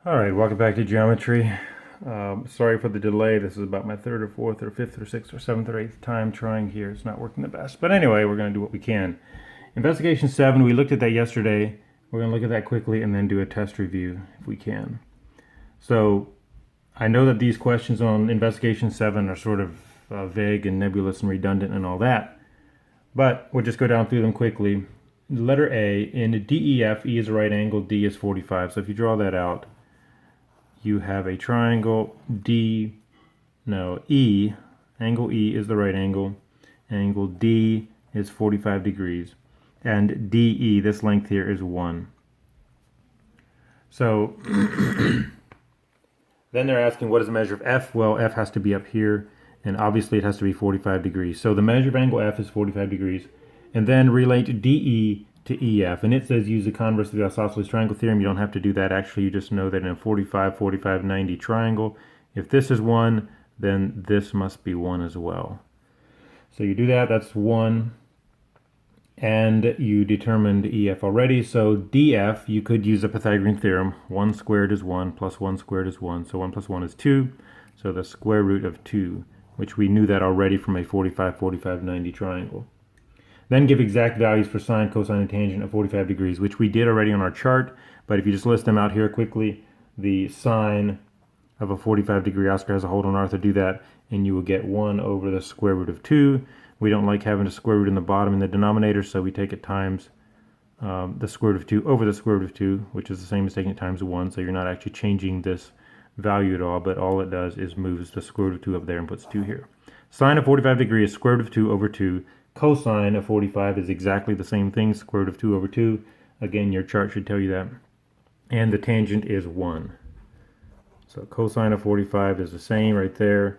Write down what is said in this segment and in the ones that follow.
Alright, welcome back to geometry. Sorry for the delay. This is about my third or fourth or fifth or sixth or seventh or eighth time trying here. It's not working the best. But anyway, we're going to do what we can. Investigation 7, we looked at that yesterday. We're going to look at that quickly and then do a test review if we can. So I know that these questions on Investigation 7 are sort of vague and nebulous and redundant and all that. But we'll just go down through them quickly. Letter A, in DEF, E is a right angle, D is 45. So if you draw that out, you have a triangle E, angle E is the right angle, angle D is 45 degrees, and DE, this length here, is 1. So then they're asking what is the measure of F? Well, F has to be up here, and obviously it has to be 45 degrees. So the measure of angle F is 45 degrees, and then relate DE to EF, and it says use the converse of the isosceles triangle theorem. You don't have to do that. Actually, you just know that in a 45, 45, 90 triangle, if this is 1, then this must be 1 as well. So you do that, that's 1, and you determined EF already. So DF, you could use the Pythagorean theorem. 1 squared is 1, plus 1 squared is 1, so 1 plus 1 is 2, so the square root of 2, which we knew that already from a 45, 45, 90 triangle. Then give exact values for sine, cosine, and tangent of 45 degrees, which we did already on our chart. But if you just list them out here quickly, the sine of a 45 degree, Oscar has a hold on Arthur, do that, and you will get 1 over the square root of 2. We don't like having a square root in the bottom in the denominator, so we take it times the square root of 2 over the square root of 2, which is the same as taking it times 1. So you're not actually changing this value at all, but all it does is moves the square root of 2 up there and puts 2 here. Sine of 45 degrees is square root of 2 over 2. Cosine of 45 is exactly the same thing, square root of 2 over 2. Again, your chart should tell you that. And the tangent is 1. So cosine of 45 is the same right there.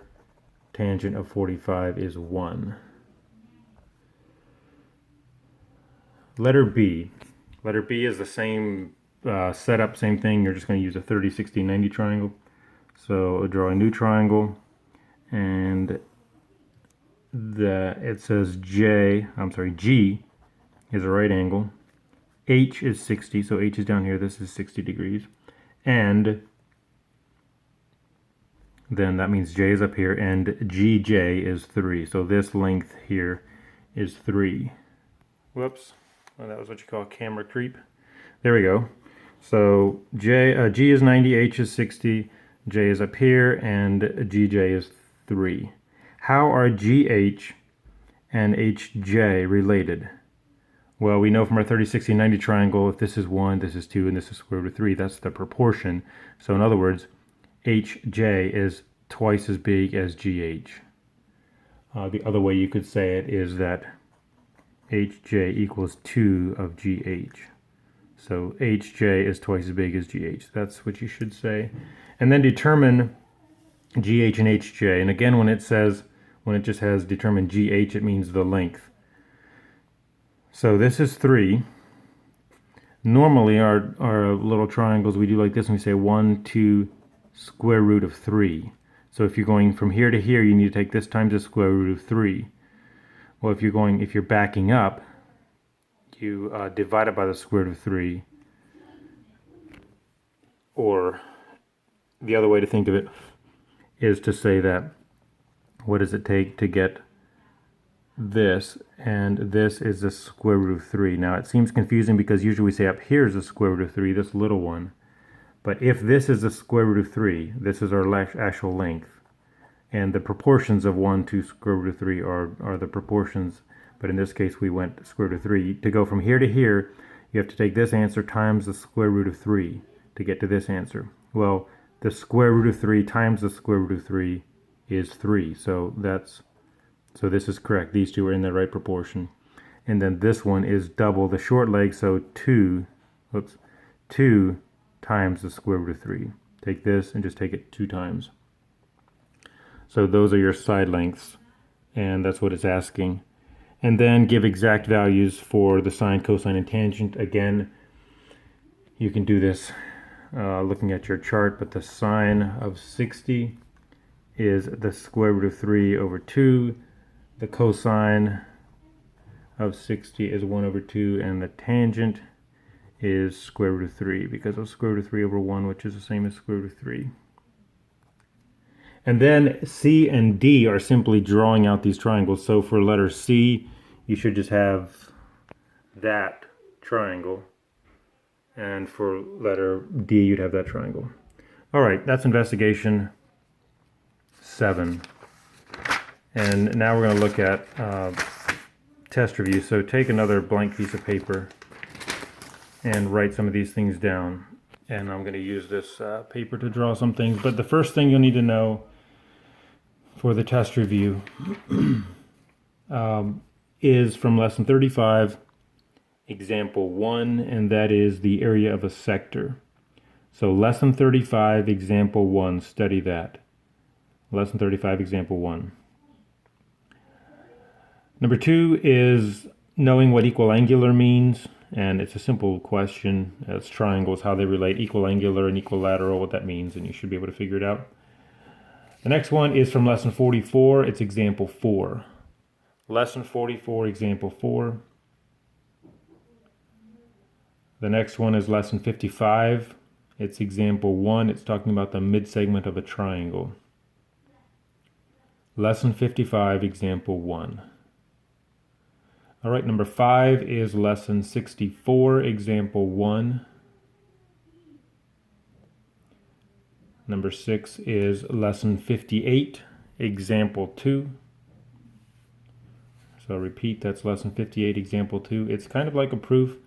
Tangent of 45 is 1. Letter B. Letter B is the same setup, same thing. You're just going to use a 30, 60, 90 triangle. So I'll draw a new triangle, and it says G is a right angle, H is 60, so H is down here, this is 60 degrees, and then that means J is up here, and GJ is 3, so this length here is 3. Whoops, well, that was what you call camera creep. There we go. So G is 90, H is 60, J is up here, and GJ is 3. How are GH and HJ related? Well, we know from our 30, 60, 90 triangle, if this is 1, this is 2, and this is square root of 3, that's the proportion. So in other words, HJ is twice as big as GH. The other way you could say it is that HJ equals 2 of GH. So HJ is twice as big as GH. That's what you should say. And then determine GH and HJ. And again, when it just has determined GH, it means the length. So this is 3. Normally, our little triangles, we do like this, and we say 1, 2, square root of 3. So if you're going from here to here, you need to take this times the square root of 3. Well, if you're backing up, you divide it by the square root of 3. Or the other way to think of it is to say that what does it take to get this, and this is the square root of 3. Now it seems confusing because usually we say up here is the square root of 3, this little one. But if this is the square root of 3, this is our actual length. And the proportions of 1 to square root of 3 are the proportions. But in this case we went square root of 3. To go from here to here, you have to take this answer times the square root of 3 to get to this answer. Well, the square root of 3 times the square root of 3 is 3. So this is correct. These two are in the right proportion. And then this one is double the short leg, so 2 times the square root of 3. Take this and just take it 2 times. So those are your side lengths, and that's what it's asking. And then give exact values for the sine, cosine, and tangent. Again, you can do this looking at your chart, but the sine of 60 is the square root of 3 over 2. The cosine of 60 is 1 over 2, and the tangent is square root of 3 because of square root of 3 over 1, which is the same as square root of 3. And then C and D are simply drawing out these triangles. So for letter C, you should just have that triangle. And for letter D, you'd have that triangle. All right, that's investigation 7. And now we're going to look at test review. So take another blank piece of paper and write some of these things down. And I'm going to use this paper to draw some things. But the first thing you'll need to know for the test review is from lesson 35, example 1, and that is the area of a sector. So lesson 35, example 1, study that. Lesson 35, example 1. Number 2 is knowing what equiangular means, and it's a simple question. It's triangles, how they relate, equiangular and equilateral, what that means, and you should be able to figure it out. The next one is from lesson 44. It's example 4. Lesson 44, example 4. The next one is lesson 55. It's example 1. It's talking about the midsegment of a triangle. Lesson 55, example 1. All right, number 5 is lesson 64, example 1. Number 6 is lesson 58, example 2. So repeat, that's lesson 58, example 2. It's kind of like a proof,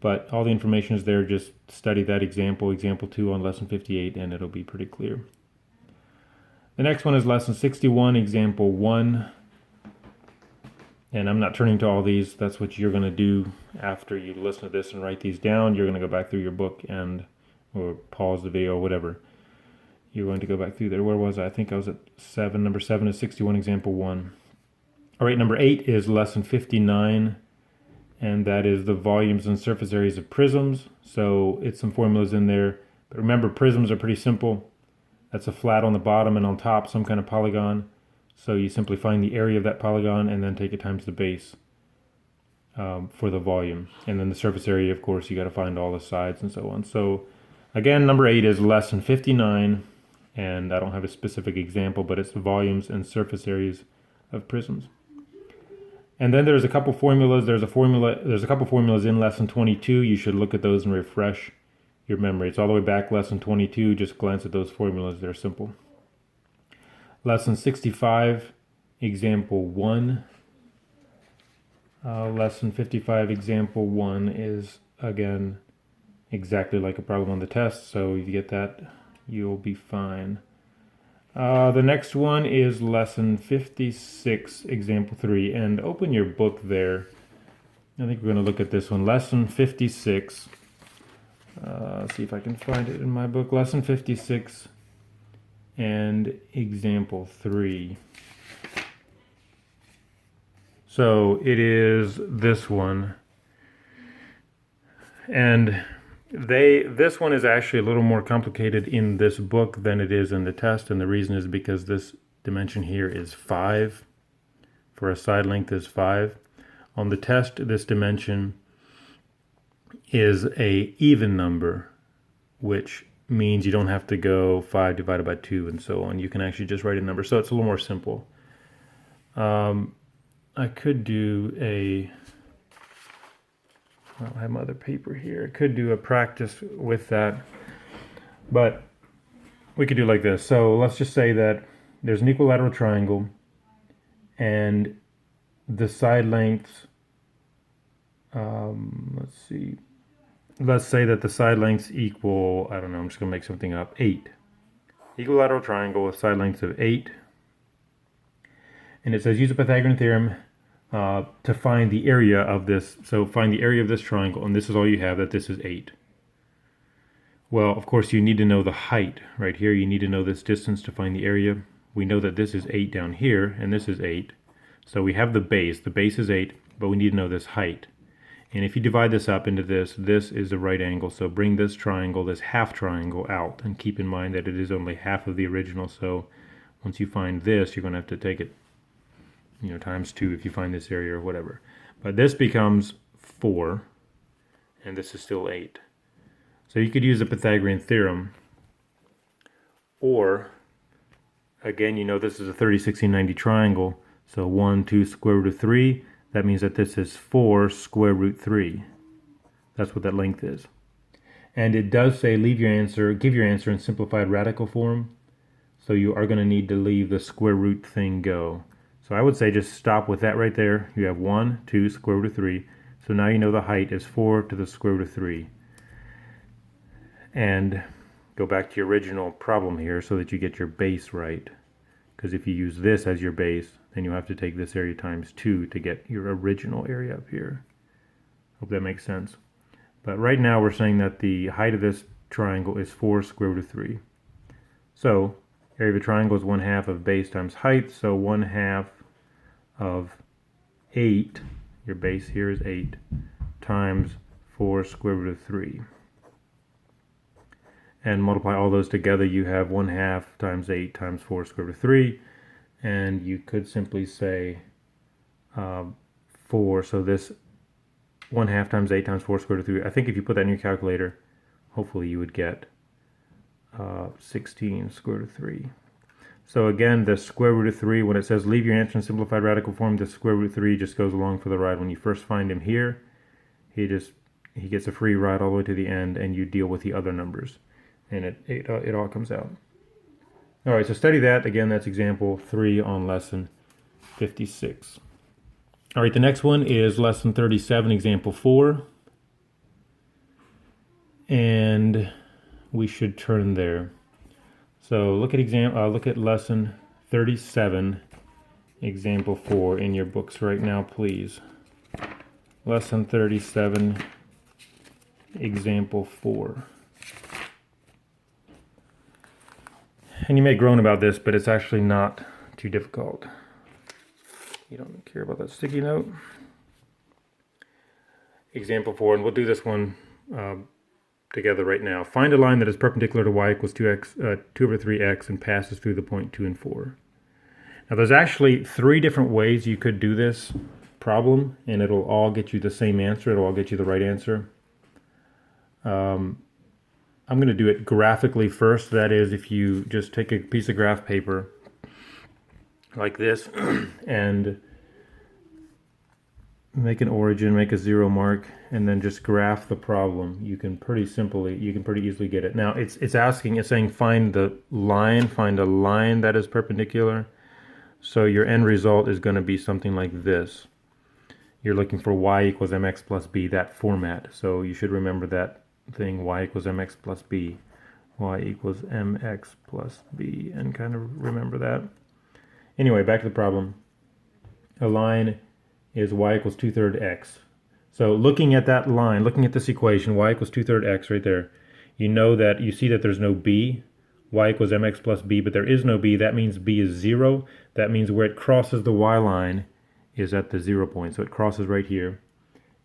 but all the information is there. Just study that example, example 2 on lesson 58, and it'll be pretty clear. The next one is lesson 61, example 1. And I'm not turning to all these. That's what you're going to do after you listen to this and write these down. You're going to go back through your book or pause the video or whatever. You're going to go back through there. Where was I? I think I was at 7. Number 7 is 61, example 1. All right, number 8 is lesson 59, and that is the volumes and surface areas of prisms. So it's some formulas in there. But remember, prisms are pretty simple. That's a flat on the bottom and on top, some kind of polygon. So you simply find the area of that polygon and then take it times the base for the volume. And then the surface area, of course, you got to find all the sides and so on. So again, number 8 is lesson 59. And I don't have a specific example, but it's the volumes and surface areas of prisms. And then there's a couple formulas. There's a couple formulas in lesson 22. You should look at those and refresh your memory. It's all the way back, lesson 22. Just glance at those formulas. They're simple. Lesson 65, example 1. Lesson 55, example 1 is, again, exactly like a problem on the test. So if you get that, you'll be fine. The next one is lesson 56, example 3. And open your book there. I think we're going to look at this one. Lesson 56. See if I can find it in my book. Lesson 56 and example 3. So it is this one. And this one is actually a little more complicated in this book than it is in the test, and the reason is because this dimension here is 5. For a side length is 5. On the test, this dimension is a even number, which means you don't have to go 5 divided by 2 and so on. You can actually just write a number, so it's a little more simple. I could do I have my other paper here. I could do a practice with that, but we could do like this. So let's just say that there's an equilateral triangle and the side lengths, let's see. Let's say that the side lengths equal, I don't know, I'm just going to make something up, 8. Equilateral triangle with side lengths of 8. And it says use the Pythagorean theorem to find the area of this. So find the area of this triangle, and this is all you have, that this is 8. Well, of course, you need to know the height. Right here, you need to know this distance to find the area. We know that this is 8 down here, and this is 8. So we have the base. The base is 8, but we need to know this height. And if you divide this up into this is a right angle. So bring this triangle, this half triangle, out. And keep in mind that it is only half of the original. So once you find this, you're going to have to take it, times 2 if you find this area or whatever. But this becomes 4. and this is still 8. So you could use the Pythagorean theorem, or again, you know this is a 30, 60, 90 triangle, so 1, 2, square root of 3, that means that this is 4 square root 3. That's what that length is. And it does say give your answer in simplified radical form, so you are going to need to leave the square root thing go. So I would say just stop with that right there. You have 1, 2, square root of 3. So now you know the height is 4 to the square root of 3. And go back to your original problem here so that you get your base right. Because if you use this as your base, then you'll have to take this area times 2 to get your original area up here. Hope that makes sense. But right now we're saying that the height of this triangle is 4 square root of 3. So area of a triangle is 1/2 of base times height, so 1/2 of 8, your base here is 8, times 4 square root of 3. And multiply all those together, you have 1/2 times 8 times 4 square root of 3. And you could simply say 4, so this 1/2 times 8 times 4 square root of 3. I think if you put that in your calculator, hopefully you would get 16 square root of 3. So again, the square root of 3, when it says leave your answer in simplified radical form, the square root of 3 just goes along for the ride. When you first find him here, he gets a free ride all the way to the end, and you deal with the other numbers, and it all comes out. All right, so study that. Again, that's example 3 on lesson 56. All right, the next one is lesson 37, example 4. And we should turn there. So look at lesson 37, example 4 in your books right now, please. Lesson 37, example 4. And you may groan about this, but it's actually not too difficult. You don't care about that sticky note. Example 4, and we'll do this one together right now. Find a line that is perpendicular to y equals 2 over 3x and passes through the point 2 and 4. Now there's actually 3 different ways you could do this problem, and it'll all get you the same answer. It'll all get you the right answer. I'm going to do it graphically first. That is, if you just take a piece of graph paper like this and make an origin, make a 0 mark, and then just graph the problem. You can pretty easily get it. Now it's saying find a line that is perpendicular. So your end result is going to be something like this. You're looking for y equals mx plus b, that format. So you should remember that thing, y equals mx plus b, y equals mx plus b, and kind of remember that. Anyway, back to the problem. A line is y equals 2/3 x. So looking at that line, looking at this equation, y equals 2/3 x right there, you see that there's no b, y equals mx plus b, but there is no b. That means b is 0. That means where it crosses the y line is at the 0 point. So it crosses right here.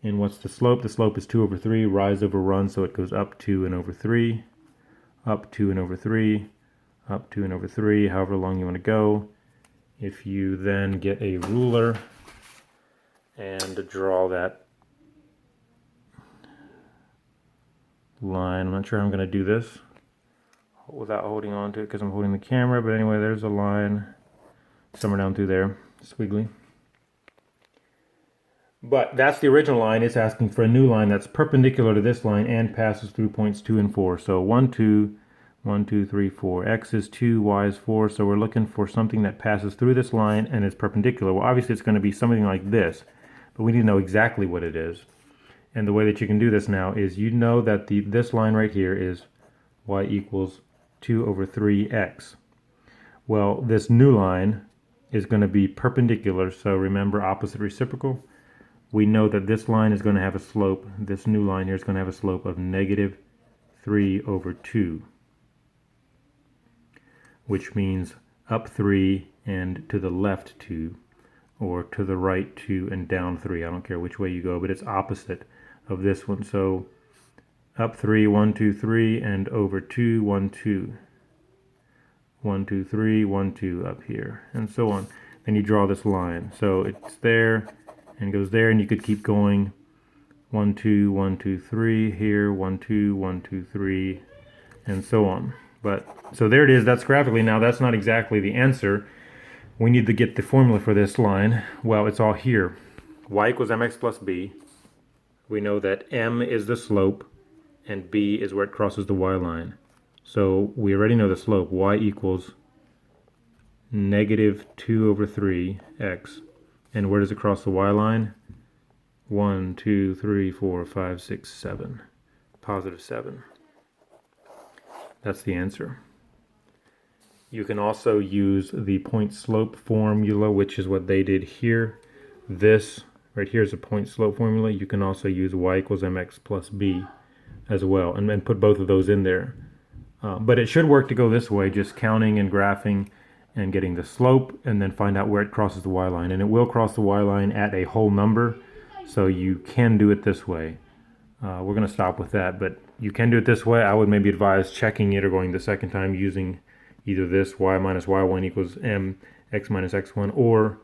And what's the slope? The slope is 2 over 3, rise over run, so it goes up 2 and over 3, up 2 and over 3, up 2 and over 3, however long you want to go. If you then get a ruler and draw that line, I'm not sure how I'm going to do this without holding on to it because I'm holding the camera, but anyway, there's a line somewhere down through there, squiggly. But that's the original line. It's asking for a new line that's perpendicular to this line and passes through points 2 and 4. So 1, 2, 1, 2, 3, 4. X is 2, y is 4. So we're looking for something that passes through this line and is perpendicular. Well, obviously it's going to be something like this, but we need to know exactly what it is. And the way that you can do this now is you know that this line right here is y equals 2 over 3x. Well, this new line is going to be perpendicular. So remember opposite reciprocal. We know that this line is going to have a slope, this new line here is going to have a slope of negative 3 over 2, which means up 3 and to the left 2, or to the right 2 and down 3. I don't care which way you go, but it's opposite of this one. So up 3, 1, 2, 3, and over 2, 1, 2. 1, 2, 3, 1, 2 up here, and so on. Then you draw this line. So it's there and goes there, and you could keep going 1, 2, 1, 2, 3 here, 1, 2, 1, 2, 3, and so on. But so there it is. That's graphically. Now that's not exactly the answer. We need to get the formula for this line. Well, it's all here. Y equals mx plus b. We know that m is the slope and b is where it crosses the y line. So we already know the slope. Y equals negative 2 over 3x. And where does it cross the y line? 1, 2, 3, 4, 5, 6, 7. Positive 7. That's the answer. You can also use the point slope formula, which is what they did here. This right here is a point slope formula. You can also use y equals mx plus b as well, and then put both of those in there. But it should work to go this way, just counting and graphing and getting the slope, and then find out where it crosses the y line. And it will cross the y line at a whole number, so you can do it this way. We're going to stop with that, but you can do it this way. I would maybe advise checking it or going the second time using either this y minus y1 equals m x minus x1, or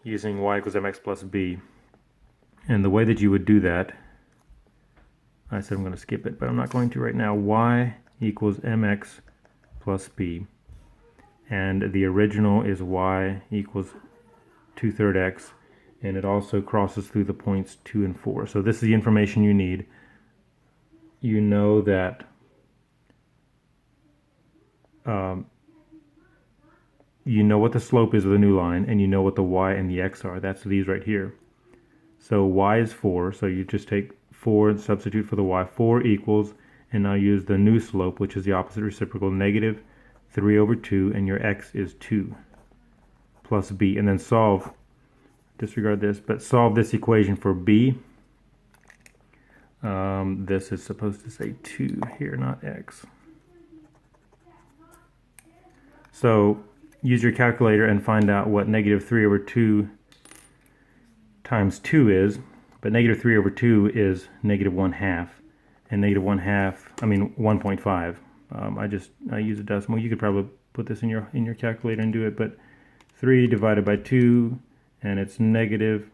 using y equals mx plus b. And the way that you would do that, I said I'm going to skip it, but I'm not going to right now. Y equals mx plus b. And the original is y equals 2/3 x. And it also crosses through the points 2 and 4. So this is the information you need. You know that you know what the slope is of the new line, and you know what the y and the x are. That's these right here. So y is 4, so you just take 4 and substitute for the y. 4 equals, and now use the new slope, which is the opposite reciprocal, negative 3 over 2, and your x is 2 plus b. And then solve, disregard this, but solve this equation for b. This is supposed to say 2 here, not x. So use your calculator and find out what negative 3 over 2 times 2 is. But negative 3 over 2 is negative 1/2. And negative 1/2, I mean 1.5. I use a decimal. You could probably put this in your calculator and do it. But 3 divided by 2, and it's negative.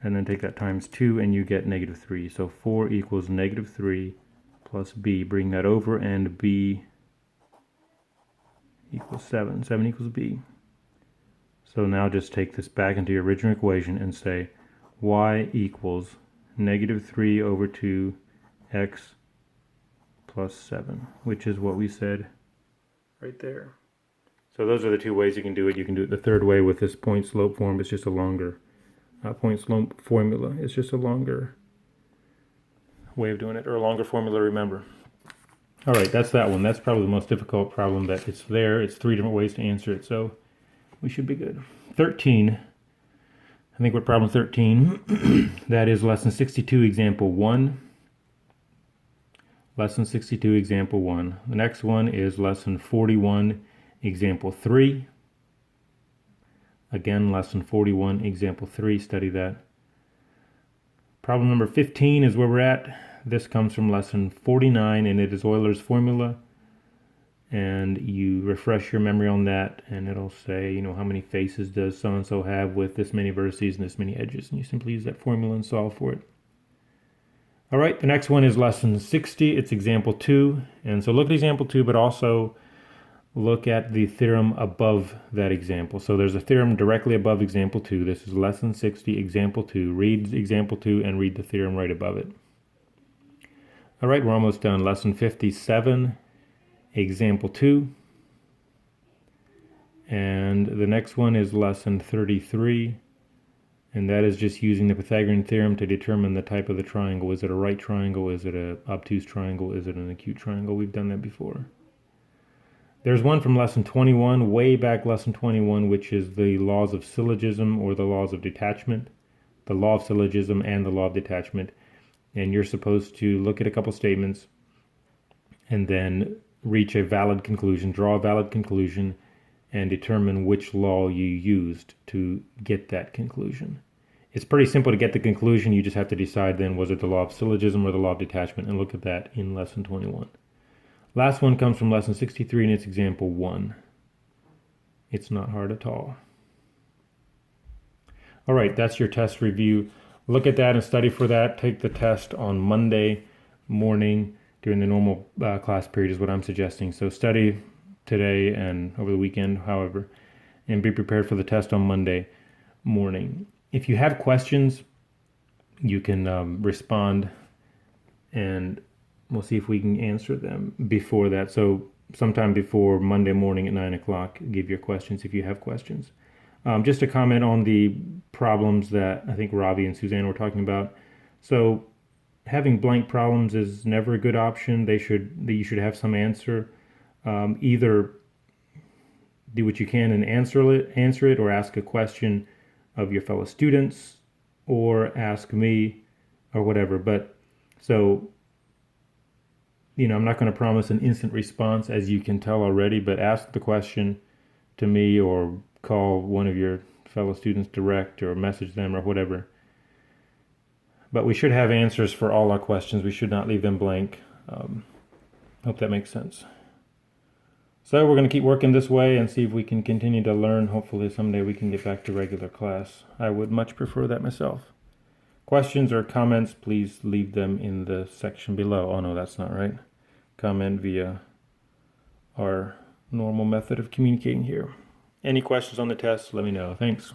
And then take that times 2, and you get negative 3. So 4 equals negative 3 plus b. Bring that over, and b equals 7. 7 equals b. So now just take this back into your original equation and say y equals negative 3 over 2 x plus 7, which is what we said right there. So those are the two ways you can do it. You can do it the third way with this point slope form. It's just a longer point slope formula. It's just a longer way of doing it, or a longer formula to remember. All right, that's that one. That's probably the most difficult problem that it's there. It's 3 different ways to answer it, so we should be good. 13, I think we're problem 13. That is lesson 62, example 1. Lesson 62, example 1. The next one is lesson 41, example 3. Again, lesson 41, example 3, study that. Problem number 15 is where we're at. This comes from lesson 49, and it is Euler's formula. And you refresh your memory on that, and it'll say, you know, how many faces does so-and-so have with this many vertices and this many edges. And you simply use that formula and solve for it. All right, the next one is lesson 60. It's example 2. And so look at example 2, but also look at the theorem above that example. So there's a theorem directly above example 2. This is lesson 60, example 2. Read example 2 and read the theorem right above it. All right, we're almost done. Lesson 57, example 2. And the next one is lesson 33. And that is just using the Pythagorean theorem to determine the type of the triangle. Is it a right triangle? Is it an obtuse triangle? Is it an acute triangle? We've done that before. There's one from lesson 21, way back lesson 21, which is the laws of syllogism, or the laws of detachment. The law of syllogism and the law of detachment. And you're supposed to look at a couple statements and then reach a valid conclusion, draw a valid conclusion, and determine which law you used to get that conclusion. It's pretty simple to get the conclusion. You just have to decide then, was it the law of syllogism or the law of detachment, and look at that in lesson 21. Last one comes from lesson 63, and it's example 1. It's not hard at all. All right, that's your test review look at that and study for that. Take the test on Monday morning during the normal class period is what I'm suggesting. So study today and over the weekend, however, and be prepared for the test on Monday morning. If you have questions, you can respond and we'll see if we can answer them before that. So sometime before Monday morning at 9 o'clock, give your questions if you have questions. Just to comment on the problems that I think Ravi and Suzanne were talking about. So having blank problems is never a good option. You should have some answer. Either do what you can and answer it, or ask a question of your fellow students, or ask me, or whatever. But so, I'm not going to promise an instant response, as you can tell already, but ask the question to me, or call one of your fellow students direct, or message them, or whatever. But we should have answers for all our questions. We should not leave them blank. Hope that makes sense. So we're going to keep working this way and see if we can continue to learn. Hopefully someday we can get back to regular class. I would much prefer that myself. Questions or comments, please leave them in the section below. Oh no, that's not right. Comment via our normal method of communicating here. Any questions on the test, let me know. Thanks.